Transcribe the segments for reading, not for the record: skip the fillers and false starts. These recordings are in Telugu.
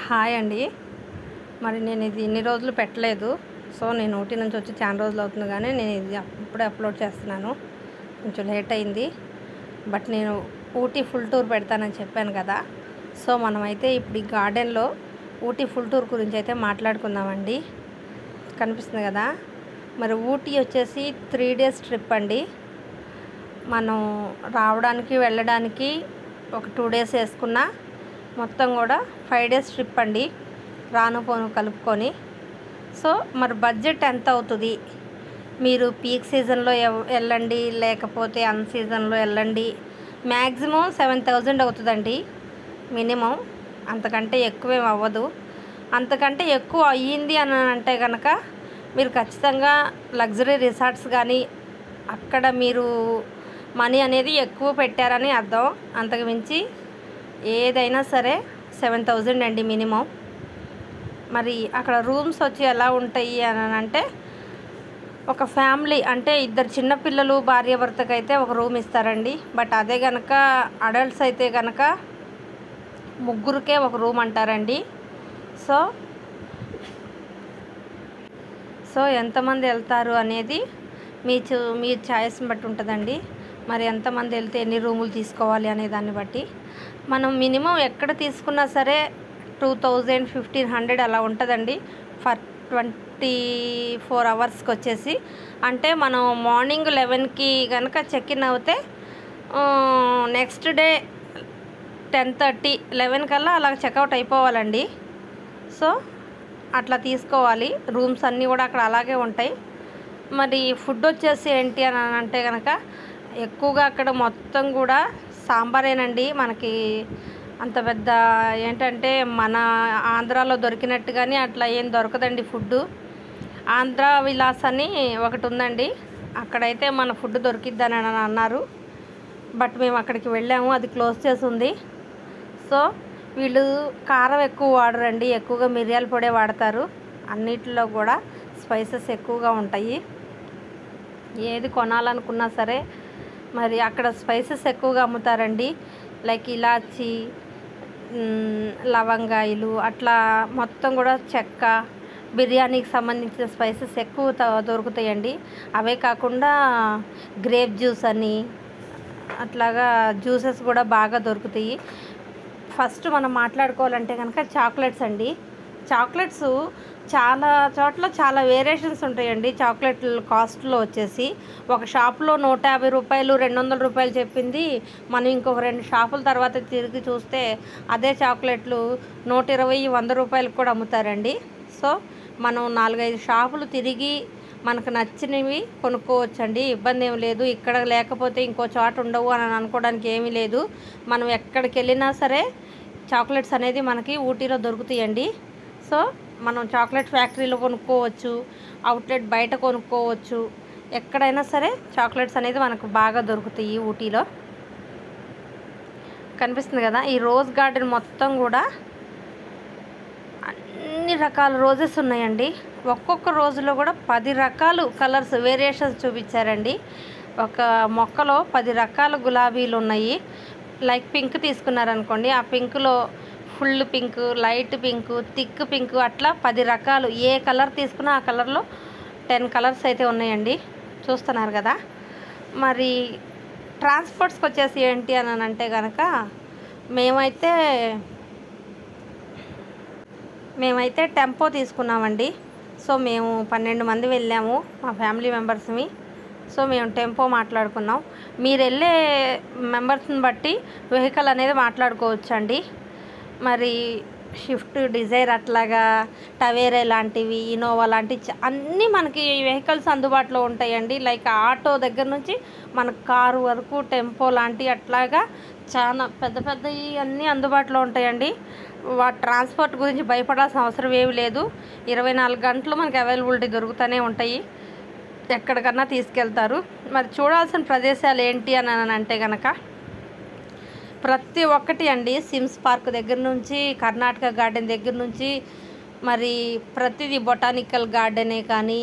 హాయ్ అండి. మరి నేను ఇది ఇన్ని రోజులు పెట్టలేదు. సో నేను ఊటీ నుంచి వచ్చి చాలా రోజులు అవుతుంది, కానీ నేను ఇది ఇప్పుడే అప్లోడ్ చేస్తున్నాను. కొంచెం లేట్ అయింది, బట్ నేను ఊటీ ఫుల్ టూర్ పెడతానని చెప్పాను కదా. సో మనమైతే ఇప్పుడు ఈ గార్డెన్లో ఊటీ ఫుల్ టూర్ గురించి అయితే మాట్లాడుకుందామండి. కనిపిస్తుంది కదా. మరి ఊటీ వచ్చేసి 3 days ట్రిప్ అండి. మనం రావడానికి వెళ్ళడానికి ఒక 2 days వేసుకున్నా మొత్తం కూడా 5 days ట్రిప్ అండి, రాను పోను కలుపుకొని. సో మరి బడ్జెట్ ఎంత అవుతుంది? మీరు పీక్ సీజన్లో వెళ్ళండి, లేకపోతే అన్ సీజన్లో వెళ్ళండి. మ్యాక్సిమం 7,000 అవుతుందండి మినిమం. అంతకంటే ఎక్కువేం అవ్వదు. అంతకంటే ఎక్కువ అయ్యింది అని అంటే కనుక మీరు ఖచ్చితంగా లగ్జరీ రిసార్ట్స్ కానీ అక్కడ మీరు మనీ అనేది ఎక్కువ పెట్టారని అర్థం. అంతకు మించి ఏదైనా సరే 7,000 అండి మినిమం. మరి అక్కడ రూమ్స్ వచ్చి ఎలా ఉంటాయి అని అంటే, ఒక ఫ్యామిలీ అంటే 2 చిన్నపిల్లలు భార్యాభర్తకు అయితే ఒక రూమ్ ఇస్తారండి. బట్ అదే కనుక అడల్ట్స్ అయితే కనుక 3కే ఒక రూమ్ అంటారండి. సో ఎంతమంది వెళ్తారు అనేది మీ ఛాయిస్ని బట్టి ఉంటుందండి. మరి ఎంతమంది వెళ్తే ఎన్ని రూములు తీసుకోవాలి అనే దాన్ని బట్టి మనం మినిమం ఎక్కడ తీసుకున్నా సరే 2,000 1,500 అలా ఉంటుందండి ఫర్ 24 అవర్స్కి వచ్చేసి. అంటే మనం మార్నింగ్ 11కి కనుక చెక్ ఇన్ అవుతే నెక్స్ట్ డే 10:30 11 కల్లా అలా చెక్అవుట్ అయిపోవాలండి. సో అట్లా తీసుకోవాలి. రూమ్స్ అన్నీ కూడా అక్కడ అలాగే ఉంటాయి. మరి ఫుడ్ వచ్చేసి ఏంటి అని అంటే కనుక ఎక్కువగా అక్కడ మొత్తం కూడా సాంబారేనండి. మనకి అంత పెద్ద ఏంటంటే మన ఆంధ్రాలో దొరికినట్టు కానీ అట్లా ఏం దొరకదండి ఫుడ్డు. ఆంధ్ర విలాస్ అని ఒకటి ఉందండి, అక్కడైతే మన ఫుడ్ దొరికిద్దని అన్నారు. బట్ మేము అక్కడికి వెళ్ళాము, అది క్లోజ్ చేసి ఉంది. సో వీళ్ళు కారం ఎక్కువ వాడరండి, ఎక్కువగా మిరియాల పొడే వాడతారు. అన్నిటిలో కూడా స్పైసెస్ ఎక్కువగా ఉంటాయి. ఏది కొనాలనుకున్నా సరే మరి అక్కడ స్పైసెస్ ఎక్కువగా అమ్ముతారండి. లైక్ ఇలాచి, లవంగాయలు, అట్లా మొత్తం కూడా చెక్క, బిర్యానీకి సంబంధించిన స్పైసెస్ ఎక్కువ దొరుకుతాయండి. అవే కాకుండా గ్రేప్ జ్యూస్ అని అట్లాగా జ్యూసెస్ కూడా బాగా దొరుకుతాయి. ఫస్ట్ మనం మాట్లాడుకోవాలంటే కనుక చాక్లెట్స్ అండి. చాక్లెట్స్ చాలా చోట్ల చాలా వేరియేషన్స్ ఉంటాయండి. చాక్లెట్ కాస్ట్లో వచ్చేసి ఒక షాప్లో 150 రూపాయలు 200 రూపాయలు చెప్పింది, మనం ఇంకొక 2 షాపుల తర్వాత తిరిగి చూస్తే అదే చాక్లెట్లు 120 100 రూపాయలకు కూడా అమ్ముతారండి. సో మనం 4-5 షాపులు తిరిగి మనకు నచ్చినవి కొనుక్కోవచ్చండి, ఇబ్బంది ఏమి లేదు. ఇక్కడ లేకపోతే ఇంకో చోట ఉండవు అని అనుకోవడానికి ఏమీ లేదు. మనం ఎక్కడికి వెళ్ళినా సరే చాక్లెట్స్ అనేది మనకి ఊటీలో దొరుకుతాయండి. సో మనం చాక్లెట్ ఫ్యాక్టరీలో కొనుక్కోవచ్చు, అవుట్లెట్ బయట కొనుక్కోవచ్చు. ఎక్కడైనా సరే చాక్లెట్స్ అనేది మనకు బాగా దొరుకుతాయి ఊటీలో. కనిపిస్తుంది కదా, ఈ రోజ్ గార్డెన్ మొత్తం కూడా అన్ని రకాల రోజెస్ ఉన్నాయండి. ఒక్కొక్క రోజులో కూడా 10 రకాలు కలర్స్ వేరియేషన్స్ చూపించారండి. ఒక మొక్కలో 10 రకాల గులాబీలు ఉన్నాయి. లైక్ పింక్ తీసుకున్నారనుకోండి, ఆ పింక్లో full pink, light pink, thick pink, అట్లా 10 రకాలు. ఏ కలర్ తీసుకున్నా ఆ కలర్లో 10 కలర్స్ అయితే ఉన్నాయండి. చూస్తున్నారు కదా. మరి ట్రాన్స్పోర్ట్స్కి వచ్చేసి ఏంటి అని అంటే కనుక మేమైతే టెంపో తీసుకున్నామండి. సో మేము 12 మంది వెళ్ళాము, మా ఫ్యామిలీ మెంబర్స్ని. సో మేము టెంపో మాట్లాడుకున్నాం. మీరు వెళ్ళే మెంబర్స్ని బట్టి వెహికల్ అనేది మాట్లాడుకోవచ్చు అండి. మరి షిఫ్ట్, డిజైర్, అట్లాగా టవేరా లాంటివి, ఇనోవా లాంటివి అన్నీ మనకి వెహికల్స్ అందుబాటులో ఉంటాయండి. లైక్ ఆటో దగ్గర నుంచి మనకు కారు వరకు టెంపో లాంటివి అట్లాగా చాలా పెద్ద పెద్దవి అన్నీ అందుబాటులో ఉంటాయండి. ట్రాన్స్పోర్ట్ గురించి భయపడాల్సిన అవసరం ఏమి లేదు. 24 గంటలు మనకి అవైలబిలిటీ దొరుకుతూనే ఉంటాయి, ఎక్కడికన్నా తీసుకెళ్తారు. మరి చూడాల్సిన ప్రదేశాలు ఏంటి అని అంటే కనుక ప్రతి ఒక్కటి అండి. సిమ్స్ పార్క్ దగ్గర నుంచి, కర్ణాటక గార్డెన్ దగ్గర నుంచి, మరి ప్రతిదీ బొటానికల్ గార్డెనే కానీ,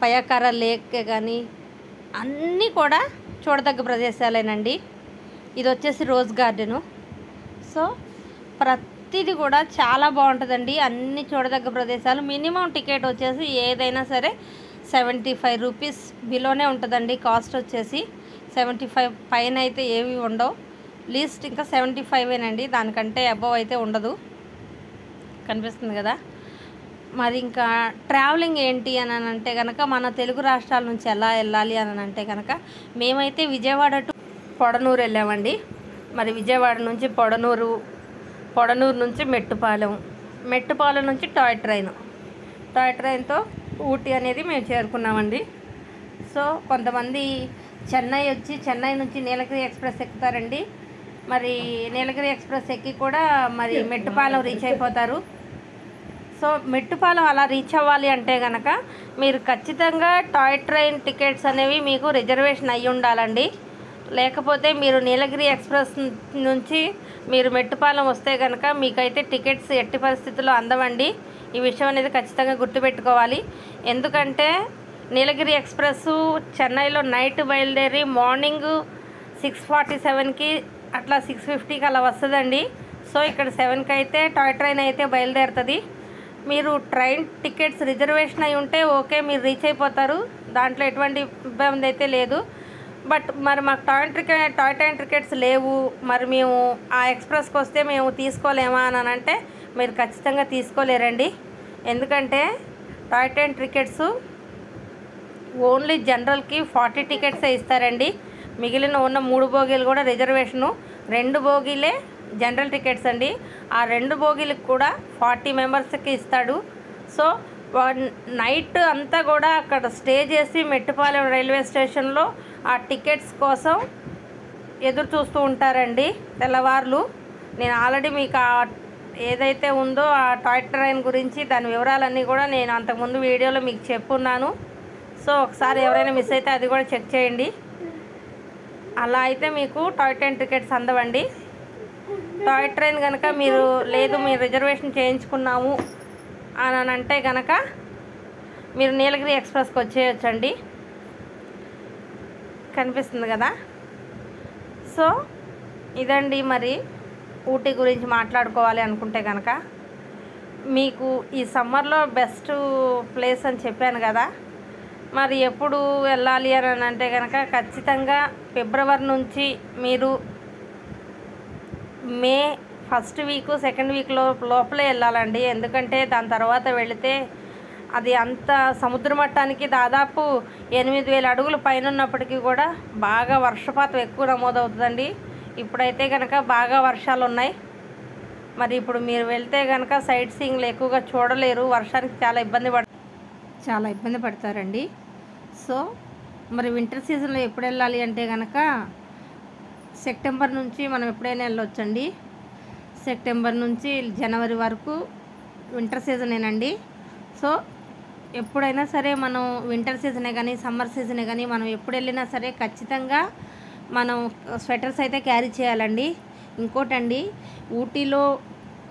పయాకార లేక్ కానీ అన్నీ కూడా చూడదగ్గ ప్రదేశాలేనండి. ఇది వచ్చేసి రోజ్ గార్డెను. సో ప్రతిదీ కూడా చాలా బాగుంటుందండి. అన్ని చూడదగ్గ ప్రదేశాలు. మినిమం టికెట్ వచ్చేసి ఏదైనా సరే 75 రూపీస్ బిలోనే ఉంటుందండి. కాస్ట్ వచ్చేసి 75 పైన అయితే ఏవి ఉండవు. లీస్ట్ ఇంకా 75ఏనండి, దానికంటే అబవ్ అయితే ఉండదు. కనిపిస్తుంది కదా. మరి ఇంకా ట్రావెలింగ్ ఏంటి అని అంటే కనుక మన తెలుగు రాష్ట్రాల నుంచి ఎలా వెళ్ళాలి అని అంటే కనుక మేమైతే విజయవాడ టు పొడనూరు వెళ్ళామండి. మరి విజయవాడ నుంచి పొడనూరు నుంచి మెట్టుపాలెం నుంచి టాయ్ ట్రైన్తో ఊటీ అనేది మేము చేరుకున్నామండి. సో కొంతమంది చెన్నై నుంచి నీలగిరి ఎక్స్ప్రెస్ ఎక్కుతారండి. మరి నీలగిరి ఎక్స్ప్రెస్ ఎక్కి కూడా మరి మెట్టుపాలెం రీచ్ అయిపోతారు. సో మెట్టుపాలెం అలా రీచ్ అవ్వాలి అంటే కనుక మీరు ఖచ్చితంగా టాయ్ ట్రైన్ టికెట్స్ అనేవి మీకు రిజర్వేషన్ అయ్యి ఉండాలండి. లేకపోతే మీరు నీలగిరి ఎక్స్ప్రెస్ నుంచి మీరు మెట్టుపాలెం వస్తే కనుక మీకైతే టికెట్స్ ఎట్టి పరిస్థితుల్లో అందవండి. ఈ విషయం అనేది ఖచ్చితంగా గుర్తుపెట్టుకోవాలి. ఎందుకంటే నీలగిరి ఎక్స్ప్రెస్ చెన్నైలో నైట్ బయలుదేరి మార్నింగ్ 6:47కి అట్లా 6:50కి అలా వస్తుందండి. సో ఇక్కడ 7కి అయితే టాయ్ ట్రైన్ అయితే బయలుదేరుతుంది. మీరు ట్రైన్ టికెట్స్ రిజర్వేషన్ అయి ఉంటే ఓకే, మీరు రీచ్ అయిపోతారు, దాంట్లో ఎటువంటి ఇబ్బంది అయితే లేదు. బట్ మరి మాకు టాయ్ ట్రైన్ టికెట్స్ లేవు, మరి మేము ఆ ఎక్స్ప్రెస్కి వస్తే మేము తీసుకోలేమా అని అంటే మీరు ఖచ్చితంగా తీసుకోలేరండి. ఎందుకంటే టాయ్ ట్రైన్ టికెట్స్ ఓన్లీ జనరల్కి 40 టికెట్సే ఇస్తారండి. మిగిలిన ఉన్న 3 బోగీలు కూడా రిజర్వేషను, 2 బోగీలే జనరల్ టికెట్స్ అండి. ఆ 2 బోగీలకు కూడా 40 మెంబర్స్కి ఇస్తాడు. సో నైట్ అంతా కూడా అక్కడ స్టే చేసి మెట్టుపాలెం రైల్వే స్టేషన్లో ఆ టికెట్స్ కోసం ఎదురు చూస్తూ ఉంటారండి తెల్లవార్లు. నేను ఆల్రెడీ మీకు ఏదైతే ఉందో ఆ టాయ్ ట్రైన్ గురించి దాని వివరాలన్నీ కూడా నేను అంతకుముందు వీడియోలో మీకు చెప్పున్నాను. సో ఒకసారి ఎవరైనా మిస్ అయితే అది కూడా చెక్ చేయండి. అలా అయితే మీకు టాయ్ ట్రైన్ టికెట్స్ అందవండి. టాయ్ ట్రైన్ కనుక మీరు రిజర్వేషన్ చేయించుకున్నాము అని అంటే కనుక మీరు నీలగిరి ఎక్స్ప్రెస్కి వచ్చేయచ్చండి. కనిపిస్తుంది కదా. సో ఇదండి మరి ఊటీ గురించి మాట్లాడుకోవాలి అనుకుంటే కనుక మీకు ఈ సమ్మర్లో బెస్ట్ ప్లేస్ అని చెప్పాను కదా. మరి ఎప్పుడు వెళ్ళాలి అని అంటే కనుక ఖచ్చితంగా ఫిబ్రవరి నుంచి మీరు మే 1st వీక్ 2nd వీక్ లోపలే వెళ్ళాలండి. ఎందుకంటే దాని తర్వాత వెళితే అది అంత సముద్ర మట్టానికి దాదాపు 8,000 అడుగుల పైన ఉన్నప్పటికీ కూడా బాగా వర్షపాతం ఎక్కువ నమోదవుతుందండి. ఇప్పుడైతే కనుక బాగా వర్షాలు ఉన్నాయి. మరి ఇప్పుడు మీరు వెళ్తే కనుక సైట్ సీయింగ్లు ఎక్కువగా చూడలేరు, వర్షానికి చాలా ఇబ్బంది పడతారండి. సో మరి వింటర్ సీజన్లో ఎప్పుడు వెళ్ళాలి అంటే కనుక సెప్టెంబర్ నుంచి మనం ఎప్పుడైనా వెళ్ళొచ్చండి. సెప్టెంబర్ నుంచి జనవరి వరకు వింటర్ సీజనేనండి. సో ఎప్పుడైనా సరే మనం వింటర్ సీజనే కానీ సమ్మర్ సీజనే కానీ మనం ఎప్పుడు వెళ్ళినా సరే ఖచ్చితంగా మనం స్వెటర్స్ అయితే క్యారీ చేయాలండి. ఇంకోటండి, ఊటీలో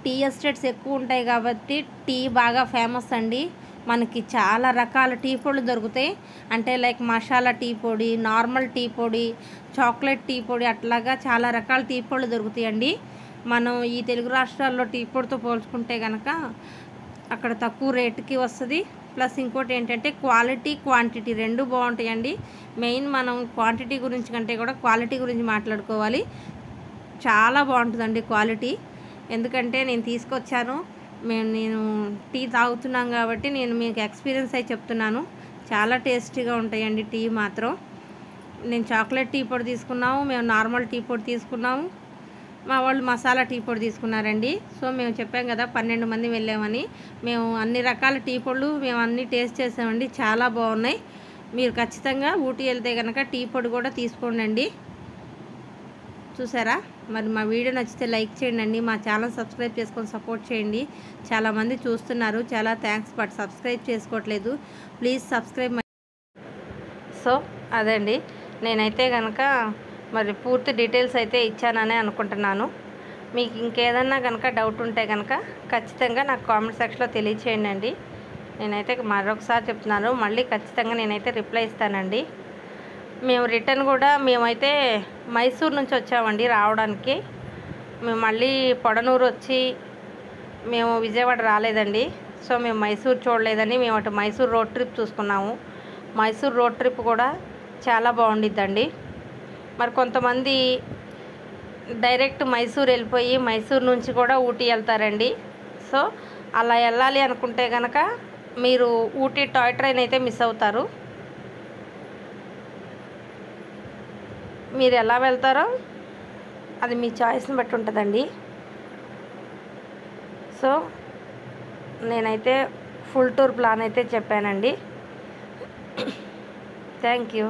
టీ ఎస్టేట్స్ ఎక్కువ ఉంటాయి కాబట్టి టీ బాగా ఫేమస్ అండి. మనకి చాలా రకాల టీ పొడులు దొరుకుతాయి. అంటే లైక్ మసాలా టీ పొడి, నార్మల్ టీ పొడి, చాక్లెట్ టీ పొడి, అట్లాగా చాలా రకాల టీ పొడులు దొరుకుతాయండి. మనం ఈ తెలుగు రాష్ట్రాల్లో టీ పొడితో పోల్చుకుంటే కనుక అక్కడ తక్కువ రేటుకి వస్తుంది. ప్లస్ ఇంకోటి ఏంటంటే క్వాలిటీ క్వాంటిటీ 2 బాగుంటాయండి. మెయిన్ మనం క్వాంటిటీ గురించి కంటే కూడా క్వాలిటీ గురించి మాట్లాడుకోవాలి. చాలా బాగుంటుందండి క్వాలిటీ. ఎందుకంటే నేను తీసుకొచ్చాను, నేను టీ తాగుతున్నాం కాబట్టి నేను మీకు ఎక్స్పీరియన్స్ అయి చెప్తున్నాను. చాలా టేస్టీగా ఉంటాయండి టీ మాత్రం. నేను చాక్లెట్ టీ పొడి తీసుకున్నాము, మేము నార్మల్ టీ పొడి తీసుకున్నాము, మా వాళ్ళు మసాలా టీ పొడి తీసుకున్నారండి. సో మేము చెప్పాం కదా 12 మంది వెళ్ళామని. మేము అన్ని రకాల టీ పొడులు మేము అన్నీ టేస్ట్ చేసామండి, చాలా బాగున్నాయి. మీరు ఖచ్చితంగా ఊటీ వెళ్తే కనుక టీ పొడి కూడా తీసుకోండి. చూసారా? మరి మా వీడియో నచ్చితే లైక్ చేయండి, మా ఛానల్ సబ్స్క్రైబ్ చేసుకొని సపోర్ట్ చేయండి. చాలామంది చూస్తున్నారు, చాలా థ్యాంక్స్, బట్ సబ్స్క్రైబ్ చేసుకోవట్లేదు. Please subscribe. సో అదండి, నేనైతే కనుక మరి పూర్తి డీటెయిల్స్ అయితే ఇచ్చానని అనుకుంటున్నాను. మీకు ఇంకేదన్నా కనుక డౌట్ ఉంటే కనుక ఖచ్చితంగా నాకు కామెంట్ సెక్షన్లో తెలియచేయండి. నేనైతే మరొకసారి చెప్తున్నాను, మళ్ళీ ఖచ్చితంగా నేనైతే రిప్లై ఇస్తానండి. మేము రిటర్న్ కూడా మేమైతే మైసూర్ నుంచి వచ్చామండి రావడానికి. మేము మళ్ళీ పొడనూరు వచ్చి మేము విజయవాడ రాలేదండి. సో మేము మైసూర్ చూడలేదని మేము అటు మైసూర్ రోడ్ ట్రిప్ చూసుకున్నాము. మైసూర్ రోడ్ ట్రిప్ కూడా చాలా బాగుండిద్దండి. మరి కొంతమంది డైరెక్ట్ మైసూర్ వెళ్ళిపోయి మైసూర్ నుంచి కూడా ఊటీ వెళ్తారండి. సో అలా వెళ్ళాలి అనుకుంటే కనుక మీరు ఊటీ టాయ్ ట్రైన్ అయితే మిస్ అవుతారు. మీరు ఎలా వెళ్తారో అది మీ చాయిస్ని బట్టి ఉంటుందండి. సో నేనైతే ఫుల్ టూర్ ప్లాన్ అయితే చెప్పానండి. Thank you.